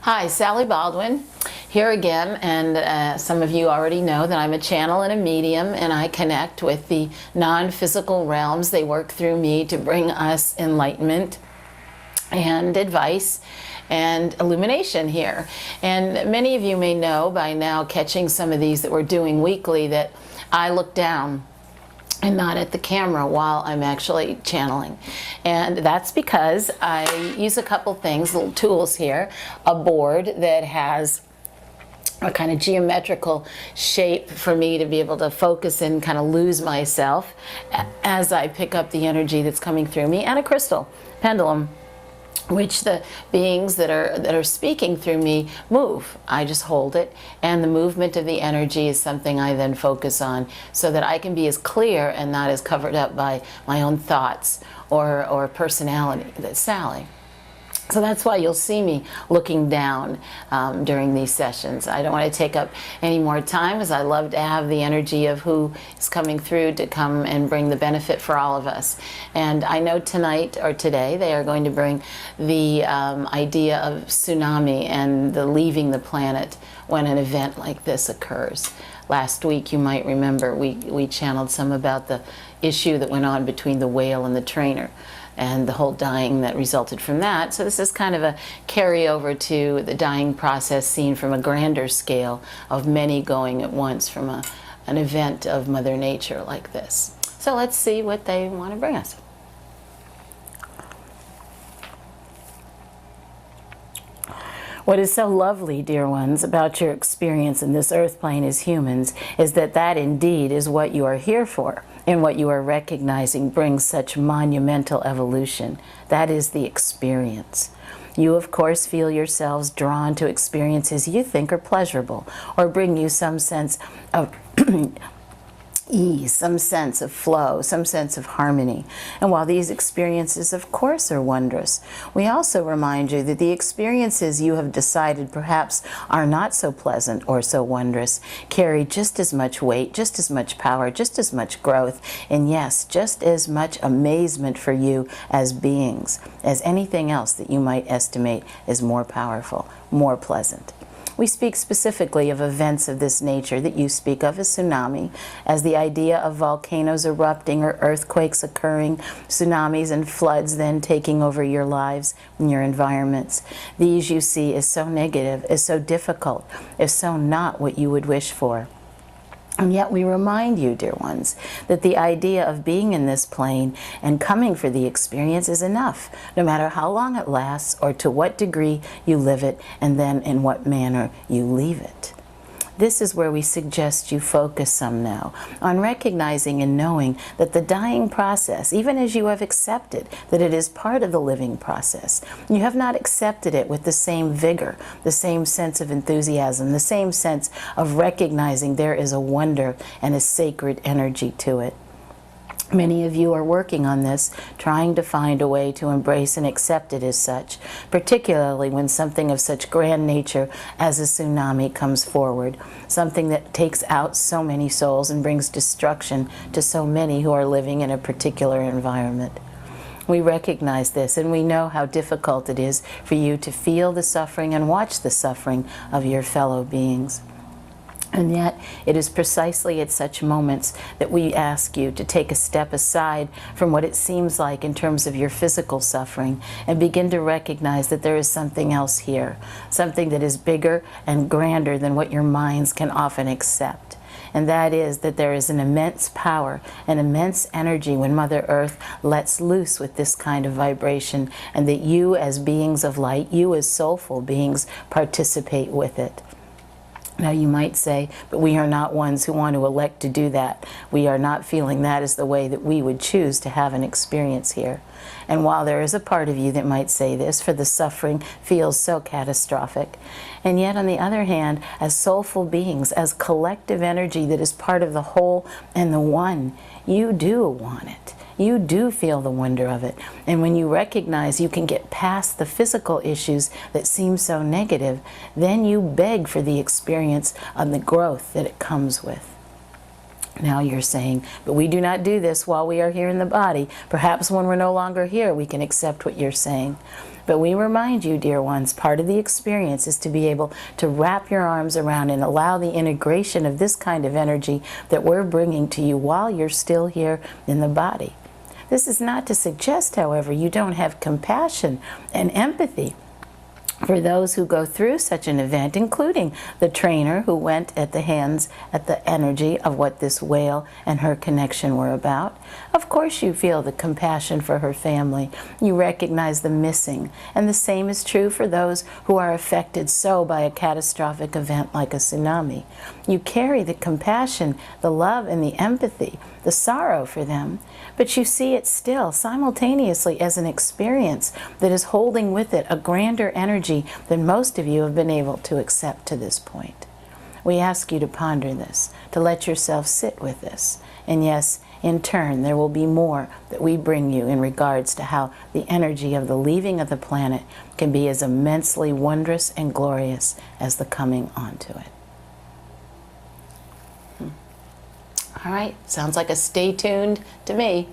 Hi, Sally Baldwin here again, and some of you already know that I'm a channel and a medium, and I connect with the non-physical realms. They work through me to bring us enlightenment and advice and illumination here. And many of you may know by now, catching some of these that we're doing weekly, that I look down and not at the camera while I'm actually channeling. And that's because I use a couple things, little tools here, a board that has a kind of geometrical shape for me to be able to focus and kind of lose myself as I pick up the energy that's coming through me, and a crystal pendulum, which the beings that are speaking through me move. I just hold it, and the movement of the energy is something I then focus on so that I can be as clear and not as covered up by my own thoughts or personality. That's Sally. So that's why you'll see me looking down during these sessions. I don't want to take up any more time, as I love to have the energy of who is coming through to come and bring the benefit for all of us. And I know tonight or today they are going to bring the idea of tsunami and the leaving the planet when an event like this occurs. Last week, you might remember, we channeled some about the issue that went on between the whale and the trainer, and the whole dying that resulted from that. So this is kind of a carryover to the dying process seen from a grander scale of many going at once from an event of Mother Nature like this. So let's see what they want to bring us. What is so lovely, dear ones, about your experience in this earth plane as humans is that that indeed is what you are here for, and what you are recognizing brings such monumental evolution. That is the experience. You, of course, feel yourselves drawn to experiences you think are pleasurable or bring you some sense of ease, some sense of flow, some sense of harmony. And while these experiences, of course, are wondrous, we also remind you that the experiences you have decided perhaps are not so pleasant or so wondrous carry just as much weight, just as much power, just as much growth, and yes, just as much amazement for you as beings, as anything else that you might estimate is more powerful, more pleasant. We speak specifically of events of this nature that you speak of as tsunami, as the idea of volcanoes erupting or earthquakes occurring, tsunamis and floods then taking over your lives and your environments. These you see as so negative, as so difficult, as so not what you would wish for. And yet we remind you, dear ones, that the idea of being in this plane and coming for the experience is enough, no matter how long it lasts or to what degree you live it, and then in what manner you leave it. This is where we suggest you focus some now on recognizing and knowing that the dying process, even as you have accepted that it is part of the living process, you have not accepted it with the same vigor, the same sense of enthusiasm, the same sense of recognizing there is a wonder and a sacred energy to it. Many of you are working on this, trying to find a way to embrace and accept it as such, particularly when something of such grand nature as a tsunami comes forward, something that takes out so many souls and brings destruction to so many who are living in a particular environment. We recognize this, and we know how difficult it is for you to feel the suffering and watch the suffering of your fellow beings. And yet, it is precisely at such moments that we ask you to take a step aside from what it seems like in terms of your physical suffering and begin to recognize that there is something else here, something that is bigger and grander than what your minds can often accept. And that is that there is an immense power, an immense energy when Mother Earth lets loose with this kind of vibration, and that you as beings of light, you as soulful beings, participate with it. Now you might say, but we are not ones who want to elect to do that. We are not feeling that is the way that we would choose to have an experience here. And while there is a part of you that might say this, for the suffering feels so catastrophic, and yet on the other hand, as soulful beings, as collective energy that is part of the whole and the one, you do want it. You do feel the wonder of it. And when you recognize you can get past the physical issues that seem so negative, then you beg for the experience of the growth that it comes with. Now you're saying, but we do not do this while we are here in the body. Perhaps when we're no longer here, we can accept what you're saying. But we remind you, dear ones, part of the experience is to be able to wrap your arms around and allow the integration of this kind of energy that we're bringing to you while you're still here in the body. This is not to suggest, however, you don't have compassion and empathy for those who go through such an event, including the trainer who went at the hands, at the energy of what this whale and her connection were about. Of course you feel the compassion for her family. You recognize the missing. And the same is true for those who are affected so by a catastrophic event like a tsunami. You carry the compassion, the love, and the empathy, the sorrow for them, but you see it still simultaneously as an experience that is holding with it a grander energy than most of you have been able to accept to this point. We ask you to ponder this, to let yourself sit with this, and yes, in turn, there will be more that we bring you in regards to how the energy of the leaving of the planet can be as immensely wondrous and glorious as the coming onto it. All right, sounds like a stay tuned to me.